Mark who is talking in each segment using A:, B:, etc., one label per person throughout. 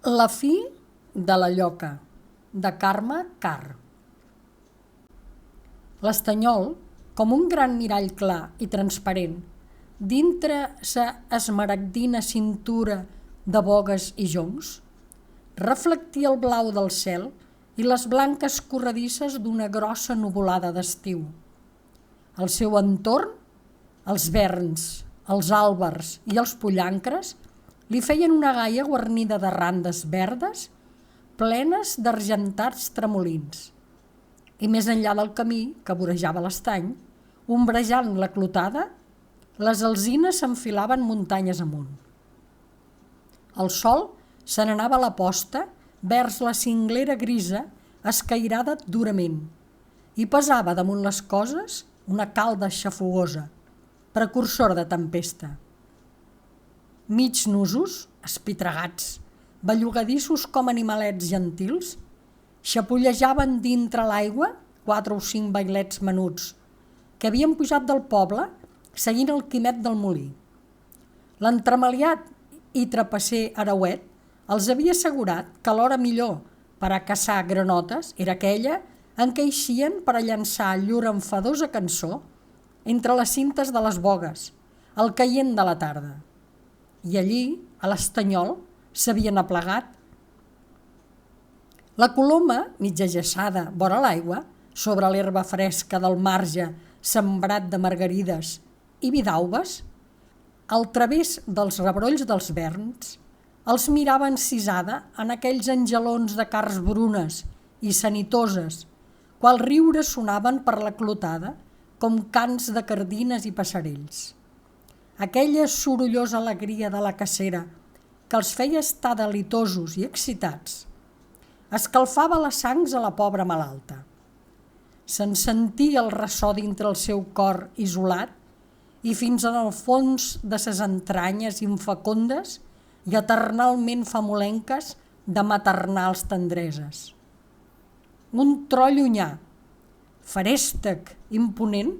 A: La fi de la lloca, de Carme Karr. L'estanyol, com un gran mirall clar i transparent, dintre sa esmaragdina cintura de bogues i joncs, reflectia el blau del cel i les blanques corredisses d'una grossa nuvolada d'estiu. Al seu entorn, els verns, els àlbers i els pollancres li feien una gaia guarnida de randes verdes plenes d'argentats tremolins. I més enllà del camí que vorejava l'estany, ombrejant la clotada, les alzines s'enfilaven muntanyes amunt. El sol se n'anava a la posta vers la cinglera grisa escairada durament i pesava damunt les coses una calda xafogosa, precursora de tempesta. Mig nusos, espitregats, bellugadissos com animalets gentils, xapollejaven dintre l'aigua 4 o 5 vailets menuts que havien pujat del poble seguint el quimet del molí. L'entremaliat i trapasser Arauet els havia assegurat que l'hora millor per a caçar granotes era aquella en què eixien per a llançar llur enfadosa cançó entre les cintes de les bogues, al caient de la tarda. I allí, a l'estanyol, s'havien aplegat. La coloma, mitja geçada vora l'aigua, sobre l'herba fresca del marge sembrat de margarides i vidauves, al través dels rebrolls dels verns, els mirava encisada en aquells angelons de carns brunes i sanitoses, quals riures sonaven per la clotada com cants de cardines i passarells. Aquella sorollosa alegria de la cacera que els feia estar delitosos i excitats, escalfava les sangs a la pobra malalta. Se'n sentia el ressò dintre el seu cor isolat i fins en el fons de ses entranyes infecundes i eternalment famolenques de maternals tendreses. Un tro llunyà, ferèstec, imponent,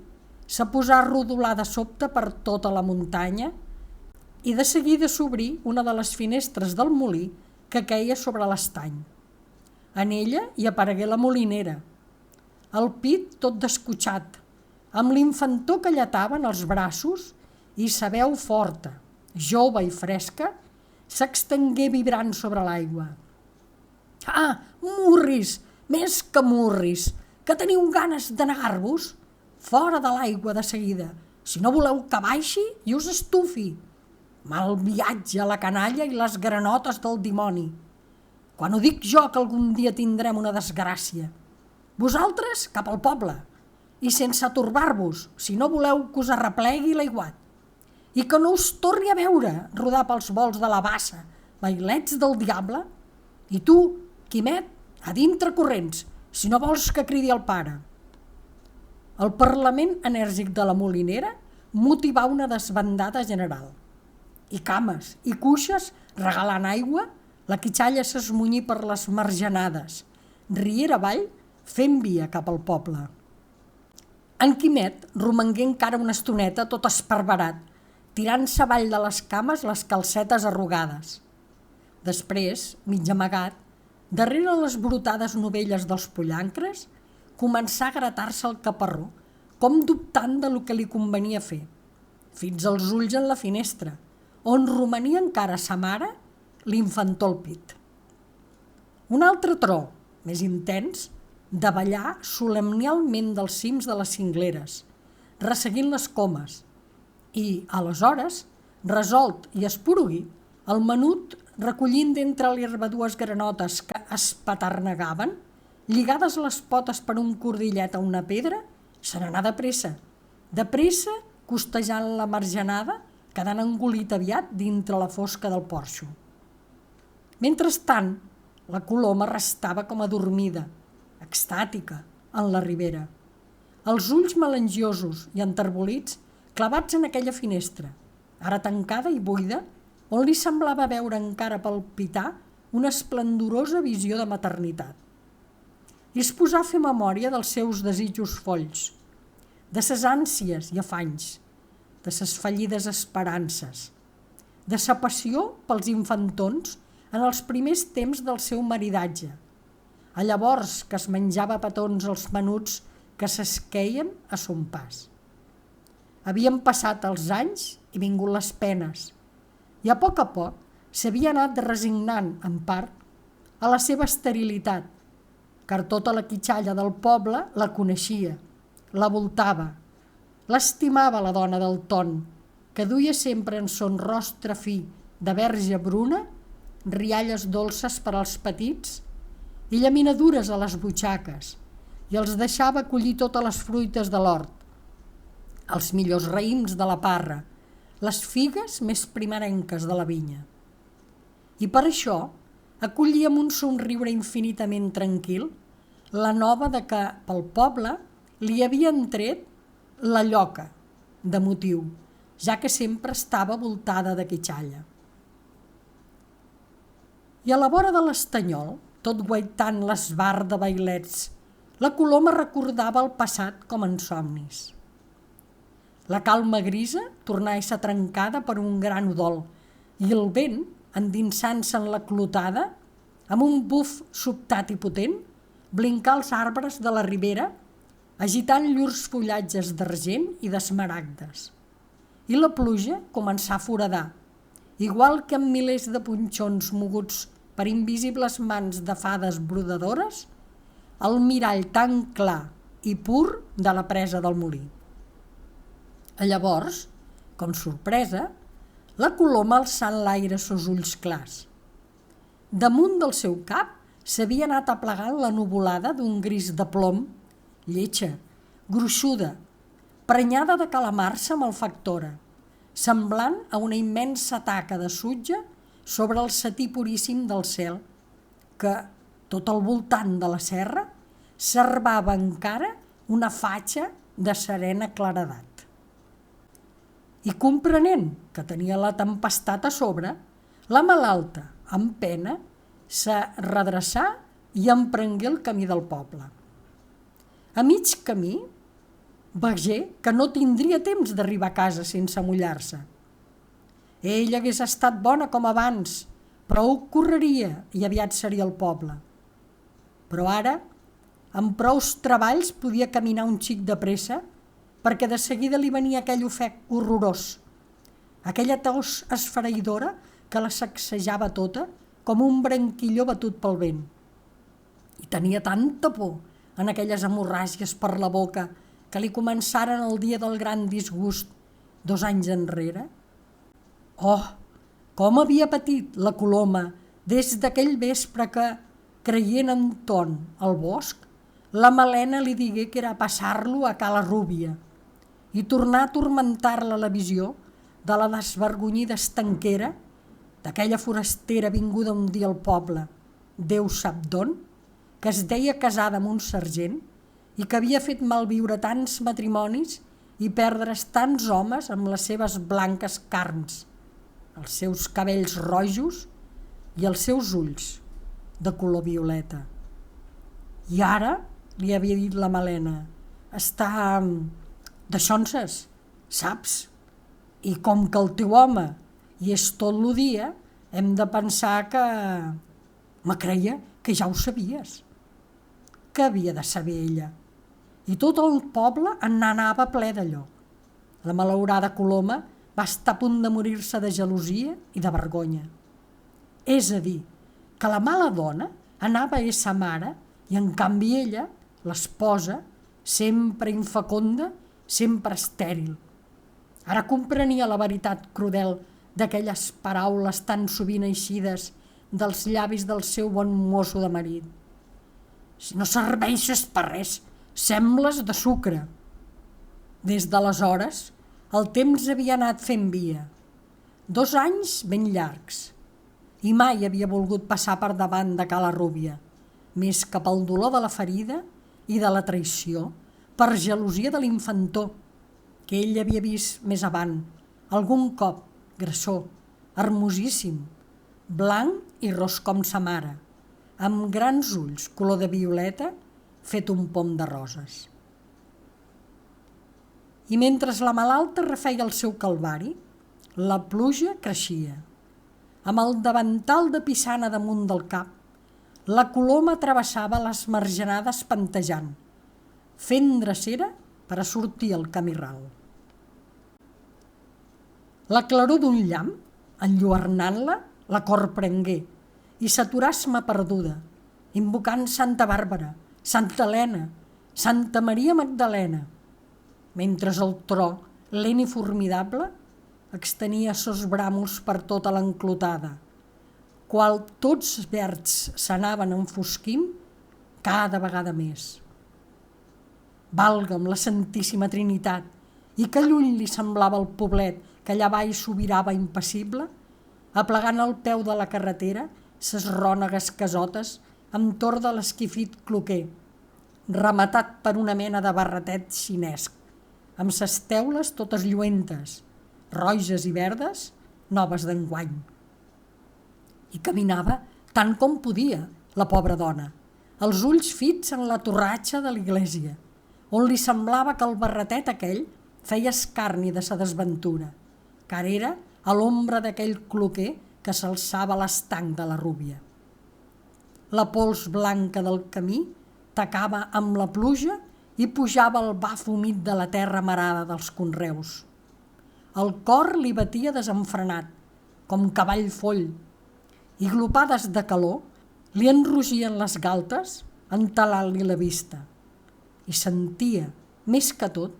A: s'ha posat rodolar de sobte per tota la muntanya i de seguida s'obrí una de les finestres del molí que queia sobre l'estany. En ella hi aparegué la molinera, el pit tot descotxat, amb l'infantó que lletaven els braços i sa veu forta, jove i fresca, s'extengué vibrant sobre l'aigua. «Ah, murris, més que murris, que teniu ganes de negar-vos? Fora de l'aigua de seguida, si no voleu que baixi i us estufi. Mal viatge a la canalla i les granotes del dimoni. Quan ho dic jo que algun dia tindrem una desgràcia. Vosaltres cap al poble, i sense atorbar-vos, si no voleu que us arreplegui l'aiguat. I que no us torni a veure rodar pels vols de la bassa, vailets del diable. I tu, Quimet, a dintre corrents, si no vols que cridi el pare». El parlament enèrgic de la molinera motivà una desbandada general. I cames i cuixes, regalant aigua, la quitxalla s'esmunyí per les margenades, riera avall, fent via cap al poble. En Quimet romangué encara una estoneta tot esparverat, tirant-se avall de les cames les calcetes arrugades. Després, mig amagat, darrere les brutades novelles dels pollancres, començà a gratar-se el caparró, com dubtant de lo que li convenia fer, fins als ulls en la finestra, on romania encara sa mare, l'infantó al pit. Un altre tro, més intens, davallar solemnialment dels cims de les cingleres, resseguint les comes, i, aleshores, resolt i esporuguit, el menut, recollint d'entre l'herba 2 granotes que espaternegaven, lligades les potes per un cordillet a una pedra, se n'anà de pressa, costejant la margenada, quedant engolit aviat dintre la fosca del porxo. Mentrestant, la coloma restava com adormida, extàtica, en la ribera, els ulls melangiosos i enterbolits clavats en aquella finestra, ara tancada i buida, on li semblava veure encara palpitar una esplendorosa visió de maternitat. I es posà a fer memòria dels seus desitjos folls, de ses ànsies i afanys, de ses fallides esperances, de sa passió pels infantons en els primers temps del seu maridatge, a llavors que es menjava a petons els menuts que s'esqueien a son pas. Havien passat els anys i vingut les penes, i a poc s'havia anat resignant, en part, a la seva esterilitat, car tota la quitxalla del poble la coneixia, la voltava, l'estimava la dona del Ton, que duia sempre en son rostre fi de verge bruna rialles dolces per als petits i llaminadures a les butxaques, i els deixava collir totes les fruites de l'hort, els millors raïms de la parra, les figues més primerenques de la vinya. I per això acollia amb un somriure infinitament tranquil la nova de que pel poble li havien tret la lloca de motiu, ja que sempre estava voltada de quitxalla. I a la vora de l'Estanyol, tot guaitant l'esbar de bailets, la coloma recordava el passat com en somnis. La calma grisa tornà a ésser trencada per un gran udol i el vent, endinsant-se en la clotada, amb un buf sobtat i potent, blincà els arbres de la ribera, agitant llurs fullatges d'argent i d'esmaragdes. I la pluja començà a foradar, igual que amb milers de punxons moguts per invisibles mans de fades brodadores, el mirall tan clar i pur de la presa del molí. Llavors, com sorpresa, la coloma alçant l'aire sos ulls clars. Damunt del seu cap s'havia anat aplegant la nuvolada d'un gris de plom, lletja, gruixuda, prenyada de calamarsa malfactora, semblant a una immensa taca de sutge sobre el setí puríssim del cel, que, tot al voltant de la serra, servava encara una fatxa de serena claredat. I comprenent que tenia la tempestat a sobre, la malalta, amb pena, se redreçà i emprengué el camí del poble. A mig camí, vegé que no tindria temps d'arribar a casa sense mullar-se. Ell hagués estat bona com abans, prou correria i aviat seria al poble. Però ara, amb prous treballs podia caminar un xic de pressa, perquè de seguida li venia aquell ofec horrorós, aquella tos esfereïdora que la sacsejava tota com un branquilló batut pel vent. I tenia tanta por en aquelles hemorràgies per la boca que li començaren el dia del gran disgust 2 anys enrere. Oh, com havia patit la coloma des d'aquell vespre que, creient en Ton al bosc, la Malena li digué que era a passar-lo a Cala Rúbia i tornar a turmentar-la la visió de la desvergonyida estanquera, d'aquella forastera vinguda un dia al poble, Déu sap d'on, que es deia casada amb un sergent i que havia fet malviure tants matrimonis i perdre's tants homes amb les seves blanques carns, els seus cabells rojos i els seus ulls de color violeta. I ara, li havia dit la Malena, està d'aixonses, saps? I com que el teu home hi és tot el dia, hem de pensar que... Me creia que ja ho sabies. Què havia de saber ella? I tot el poble en anava ple d'allò. La malaurada coloma va estar a punt de morir-se de gelosia i de vergonya. És a dir, que la mala dona anava a ésser mare i en canvi ella, l'esposa, sempre infecunda, sempre estèril. Ara comprenia la veritat crudel d'aquelles paraules tan sovint eixides dels llavis del seu bon mosso de marit. Si no serveixes per res, sembles de sucre. Des d'aleshores, el temps havia anat fent via. 2 anys ben llargs. I mai havia volgut passar per davant de Cala Rúbia, més que pel dolor de la ferida i de la traïció, per gelosia de l'infantó, que ell havia vist més avant, algun cop, grassó, hermosíssim, blanc i ros com sa mare, amb grans ulls color de violeta fet un pom de roses. I mentre la malalta refeia el seu calvari, la pluja creixia. amb el davantal de pisana damunt del cap, la coloma travessava les margenades pantejant, fent drecera per a sortir al camí ral. La claror d'un llamp, enlluernant-la, la cor prengué i s'aturà esma perduda, invocant Santa Bàrbara, Santa Helena, Santa Maria Magdalena, mentre el tro, lent i formidable, extenia sos bràmols per tota l'enclotada, qual tots verds s'anaven enfosquint cada vegada més. Valga'm la Santíssima Trinitat, i que lluny li semblava el poblet que allà baix sobirava impassible, aplegant al peu de la carretera ses rònegues casotes entorn de l'esquifit cloquer, rematat per una mena de barretet xinesc, amb ses teules totes lluentes, roges i verdes, noves d'enguany. I caminava tant com podia, la pobra dona, els ulls fits en la torratxa de l'església, on li semblava que el barretet aquell feia escarni de sa desventura, car era a l'ombra d'aquell cloquer que s'alçava a l'estanc de la Rúbia. La pols blanca del camí tacava amb la pluja i pujava el baf humit de la terra marada dels conreus. El cor li batia desenfrenat, com cavall foll, i glopades de calor li enrogien les galtes entalant-li la vista. I sentia, més que tot,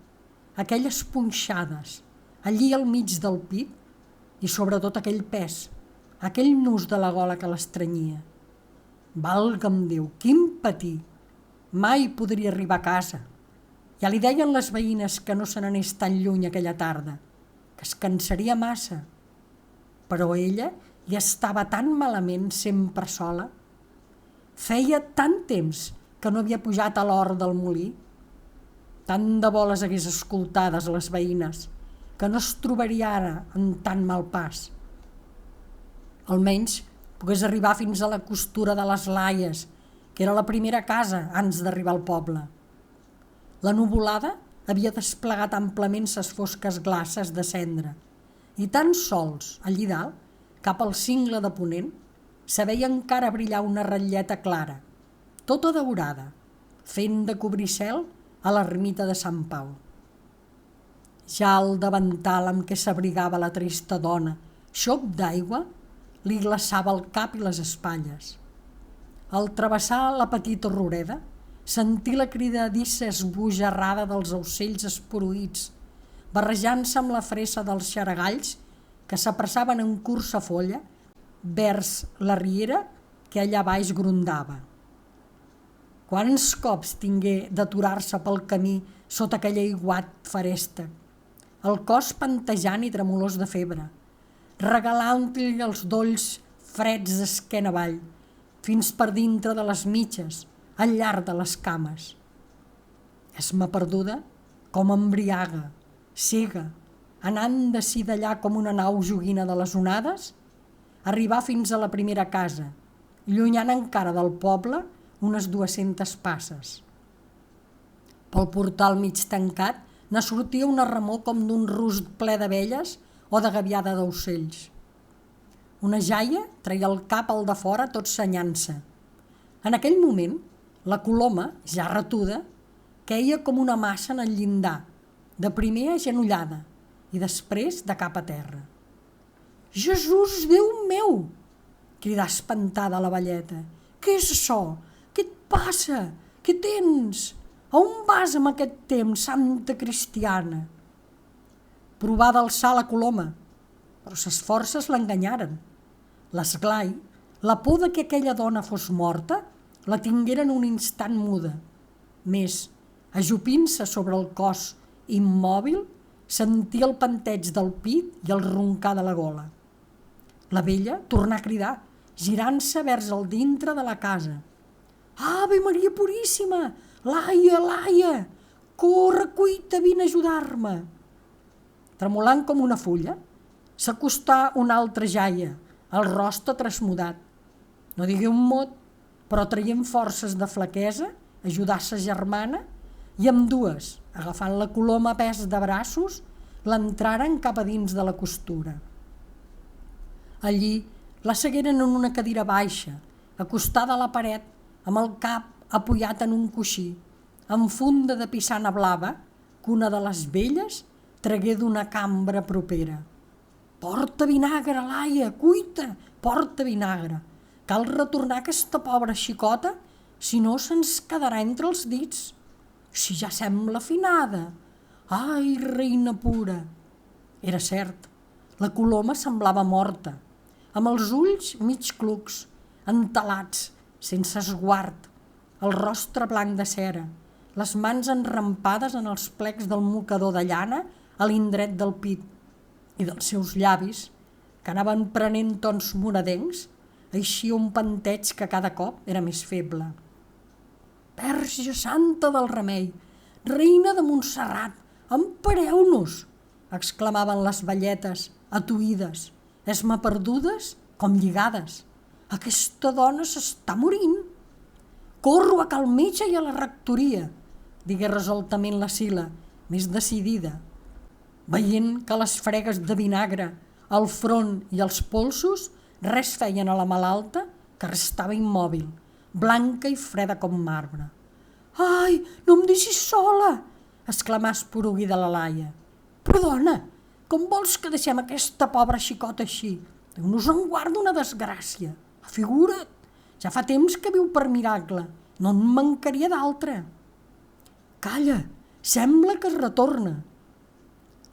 A: aquelles punxades allí al mig del pit i sobretot aquell pes, aquell nus de la gola que l'estrenyia. Valga'm Déu, quin patir! Mai podria arribar a casa. Ja li deien les veïnes que no se n'anés tan lluny aquella tarda, que es cansaria massa. Però ella ja estava tan malament sempre sola. Feia tant temps que no havia pujat a l'hort del molí. Tant de bo les hagués escoltades les veïnes, que no es trobaria ara en tan mal pas. Almenys pogués arribar fins a la costura de les Laies, que era la primera casa abans d'arribar al poble. La nuvolada havia desplegat amplament ses fosques glaces de cendra i tan sols, allí dalt, cap al cingle de ponent, se veia encara brillar una ratlleta clara, tota daurada, fent de cobricel a l'ermita de Sant Pau. Ja el davantal amb què s'abrigava la trista dona, xop d'aigua, li glaçava el cap i les espatlles. Al travessar la petita roreda, sentí la cridadissa esbojarrada dels aucells esporuïts, barrejant-se amb la fressa dels xaragalls que s'apressaven en cursa folla vers la riera que allà baix grondava. Quants cops tingué d'aturar-se pel camí sota aquell aiguat ferèstec, el cos pantejant i tremolós de febre, regalant-li els dolls freds d'esquena avall, fins per dintre de les mitges, al llarg de les cames. Esma perduda, com embriaga, cega, anant d'ací d'allà com una nau joguina de les onades, arribar fins a la primera casa, llunyant encara del poble unes 200 passes. Pel portal mig tancat ne sortia una remor com d'un rusc ple d'abelles o de gaviada d'ocells. Una jaia treia el cap al de fora tot senyant-se. En aquell moment, la coloma, ja retuda, queia com una massa en el llindar, de primer agenollada i després de cap a terra. «Jesús, Déu meu!», cridà espantada la velleta. «Què és això? Què et passa? Què tens? A on vas amb aquest temps, santa cristiana?» Provà d'alçar la coloma, però ses forces l'enganyaren. L'esglai, la por de que aquella dona fos morta, la tingueren un instant muda. Més, ajupint-se sobre el cos immòbil, sentia el panteig del pit i el roncar de la gola. La vella tornà a cridar, girant-se vers el dintre de la casa. «Ave Maria Puríssima! Laia, Laia! Corre, cuita, vine a ajudar-me!» Tremolant com una fulla, s'acostà una altra jaia, el rostre trasmudat. No digué un mot, però traient forces de flaquesa, ajudà sa germana i ambdues, agafant la coloma a pes de braços, l'entraren cap a dins de la costura. Allí La segueren en una cadira baixa, acostada a la paret, amb el cap apoyat en un coixí, amb funda de pissana blava que una de les velles tragué d'una cambra propera. «Porta vinagre, Laia, cuita, porta vinagre. Cal retornar aquesta pobra xicota, si no se'ns quedarà entre els dits. Si ja sembla afinada. Ai, reina pura!» Era cert, la Coloma semblava morta, amb els ulls mig clucs, entelats, sense esguard, el rostre blanc de cera, les mans enrampades en els plecs del mocador de llana a l'indret del pit, i dels seus llavis, que anaven prenent tons moradencs, eixia un panteig que cada cop era més feble. «Verge Santa del Remei, reina de Montserrat, empareu-nos!» exclamaven les velletes, atuïdes, esmaperdudes com lligades. «Aquesta dona s'està morint!» «Corro a cal metge i a la rectoria», digué resoltament la Sila, més decidida, veient que les fregues de vinagre al front i als polsos res feien a la malalta, que restava immòbil, blanca i freda com marbre. «Ai, no em deixis sola!» exclamà esporuguida la Laia. «Però, dona, com vols que deixem aquesta pobra xicota així? Déu-nos en guarda una desgràcia. Figura't, ja fa temps que viu per miracle, no en mancaria d'altra». «Calla, sembla que es retorna».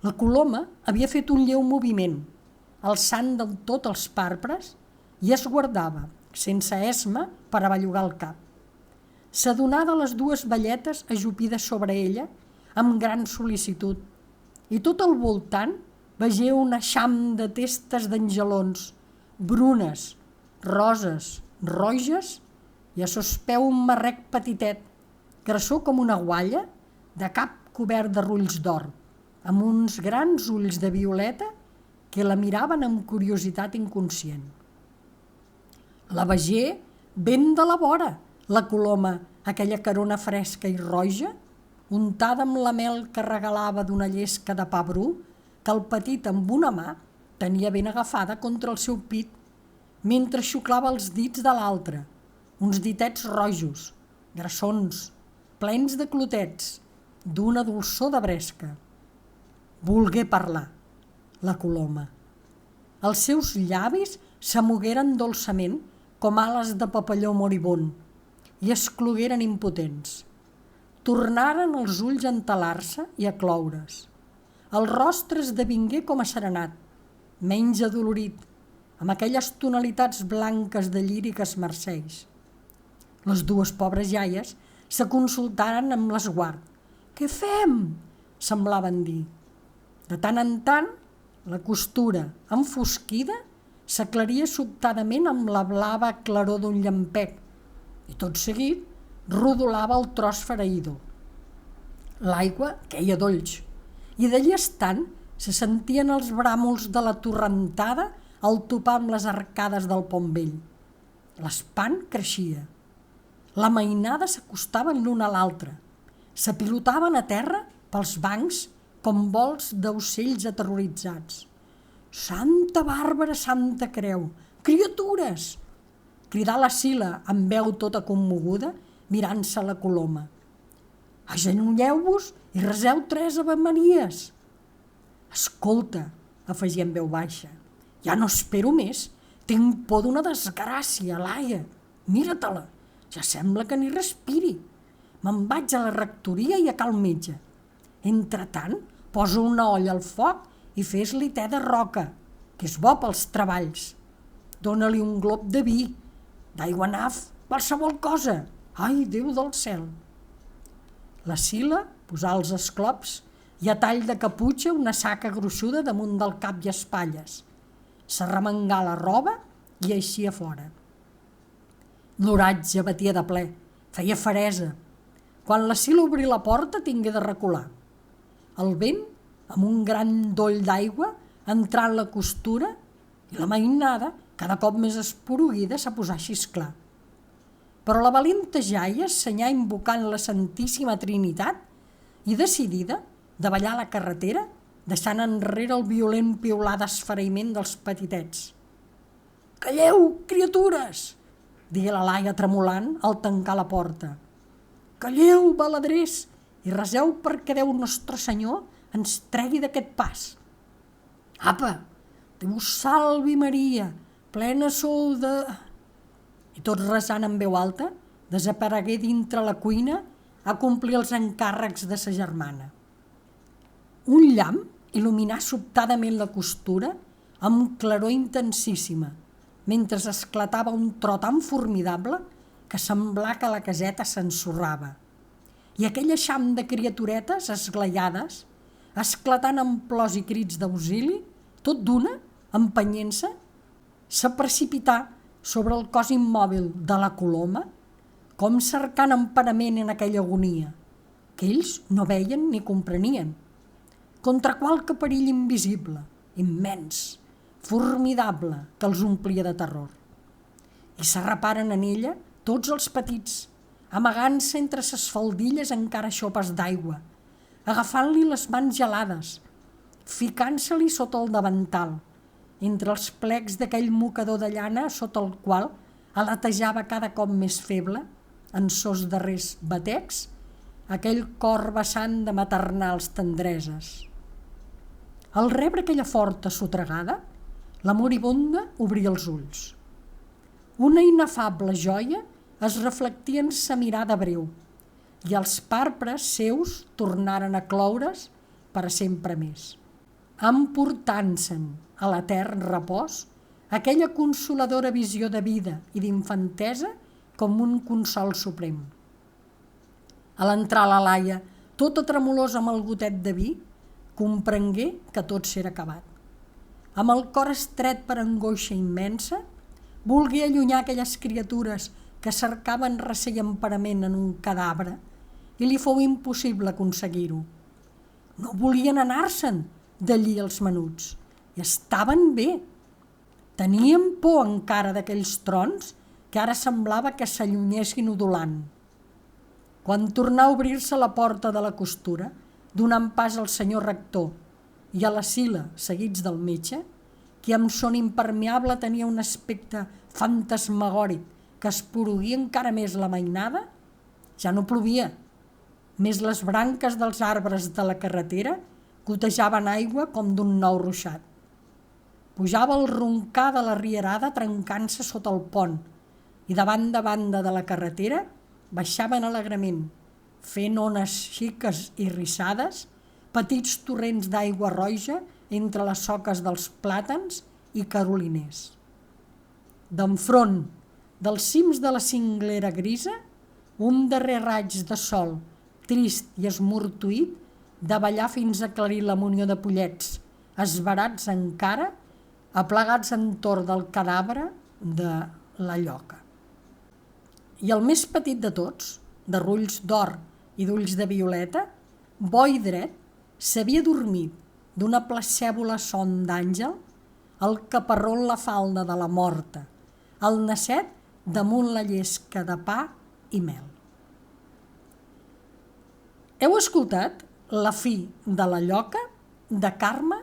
A: La Coloma havia fet un lleu moviment, alçant del tot els pàrpres, i es guardava, sense esma, per a bellugar el cap. S'adonà de les dues velletes ajupides sobre ella amb gran sol·licitud, i tot al voltant vegeu un eixam de testes d'angelons, brunes, roses, roges, i a sos peu un marrec petitet, grassó com una gualla, de cap cobert de rulls d'or, amb uns grans ulls de violeta que la miraven amb curiositat inconscient. La vegé ben de la vora, la Coloma, aquella carona fresca i roja, untada amb la mel que regalava d'una llesca de pa bru, que el petit amb una mà tenia ben agafada contra el seu pit, mentre xuclava els dits de l'altre, uns ditets rojos, grassons, plens de clotets, d'una dolçor de bresca. Volgué parlar, la Coloma. Els seus llavis s'amogueren dolçament com ales de papalló moribund i es clogueren impotents. Tornaren els ulls a entelar-se i a cloure's. El rostre esdevingué com asserenat, menys adolorit, amb aquelles tonalitats blanques de lliri que es marceix. Les dues pobres iaies se consultaren amb l'esguard. «Què fem?», semblaven dir. De tant en tant, la costura, enfosquida, s'aclaria sobtadament amb la blava claror d'un llampec i tot seguit rodolava el tros fereïdor. L'aigua queia dolls i d'allí estant se sentien els bràmols de la torrentada al topar amb les arcades del pont vell. L'espant creixia. La mainada s'acostaven l'una a l'altra, s'apilotaven a terra pels bancs com vols d'ocells aterroritzats. «Santa Bàrbara, Santa Creu! Criatures!», cridà la Sila amb veu tota commoguda, mirant-se la Coloma. «Agenolleu-vos i reseu 3 avemaries». «Escolta», afegí en veu baixa, «ja no espero més. Tinc por d'una desgràcia, Laia. Mira-te-la, ja sembla que ni respiri. Me'n vaig a la rectoria i a cal metge. Entretant, posa una olla al foc i fes-li te de roca, que és bo pels treballs. Dóna-li un glop de vi, d'aigua naf, qualsevol cosa. Ai, Déu del cel!» La Sila posà els esclops i a tall de caputxa una saca gruixuda damunt del cap i espatlles. S'arremengà la roba i eixia fora. L'oratge batia de ple, feia feresa. Quan la Sila obrí la porta tingué de recular. El vent, amb un gran doll d'aigua, entrà en la costura i la mainada, cada cop més esporuguida, s'ha posat a xisclar. Però la valenta jaia senyà invocant la Santíssima Trinitat i decidida de ballar la carretera, deixant enrere el violent piular d'esfereïment dels petitets. Calleu, criatures! Digué la Laia tremolant al tancar la porta. Calleu, baladrers, i reseu perquè Déu Nostre Senyor ens tregui d'aquest pas. Apa, Déu salvi Maria, plena sou de... I tot resant en veu alta, desaparegué dintre la cuina a complir els encàrrecs de sa germana. Un llamp il·luminà sobtadament la costura amb claror intensíssima, mentre esclatava un tro tan formidable que semblà que la caseta s'ensorrava. I aquell eixam de criaturetes esglaiades, esclatant en plors i crits d'auxili, tot d'una, empenyent-se, se precipità sobre el cos immòbil de la Coloma, com cercant emparament en aquella agonia, que ells no veien ni comprenien, contra qualque perill invisible, immens, formidable, que els omplia de terror. I s'arraparen en ella tots els petits, amagant-se entre ses faldilles encara xopes d'aigua, agafant-li les mans gelades, ficant-se-li sota el davantal, entre els plecs d'aquell mocador de llana sota el qual alatejava cada cop més feble, en sos darrers batecs, aquell cor vessant de maternals tendreses. Al rebre aquella forta sotregada, la moribunda obria els ulls. Una inefable joia es reflectia en sa mirada breu i els pàrpres seus tornaren a cloure's per a sempre més, emportant-se'n a l'etern repòs aquella consoladora visió de vida i d'infantesa com un consol suprem. A l'entrar la Laia, tota tremolosa amb el gotet de vi, comprengué que tot s'era acabat. Amb el cor estret per angoixa immensa, volgué allunyar aquelles criatures que cercaven ressò i emparament en un cadàver i li fou impossible aconseguir-ho. No volien anar-se'n d'allí els menuts i estaven bé. Tenien por encara d'aquells trons que ara semblava que s'allunyessin udolant. Quan tornà a obrir-se la porta de la costura, donant pas al senyor rector i a la Sila seguits del metge, que amb son impermeable tenia un aspecte fantasmagòric que esporuguia encara més la mainada, ja no plovia, més les branques dels arbres de la carretera gotejaven aigua com d'un nou ruixat. Pujava el roncar de la rierada trencant-se sota el pont i de banda a banda de la carretera baixaven alegrement, fent ones xiques i rissades, petits torrents d'aigua roja entre les soques dels plàtans i caroliners. D'enfront dels cims de la cinglera grisa, un darrer raig de sol, trist i esmortuït, davallar fins a aclarir la munió de pollets, esverats encara, aplegats entorn del cadàver de la lloca. I el més petit de tots, de rulls d'or i d'ulls de violeta, bo i dret, s'havia dormit d'una placèvola son d'àngel, el caparró en la falda de la morta, el nasset damunt la llesca de pa i mel. Heu escoltat La fi de la lloca de Carme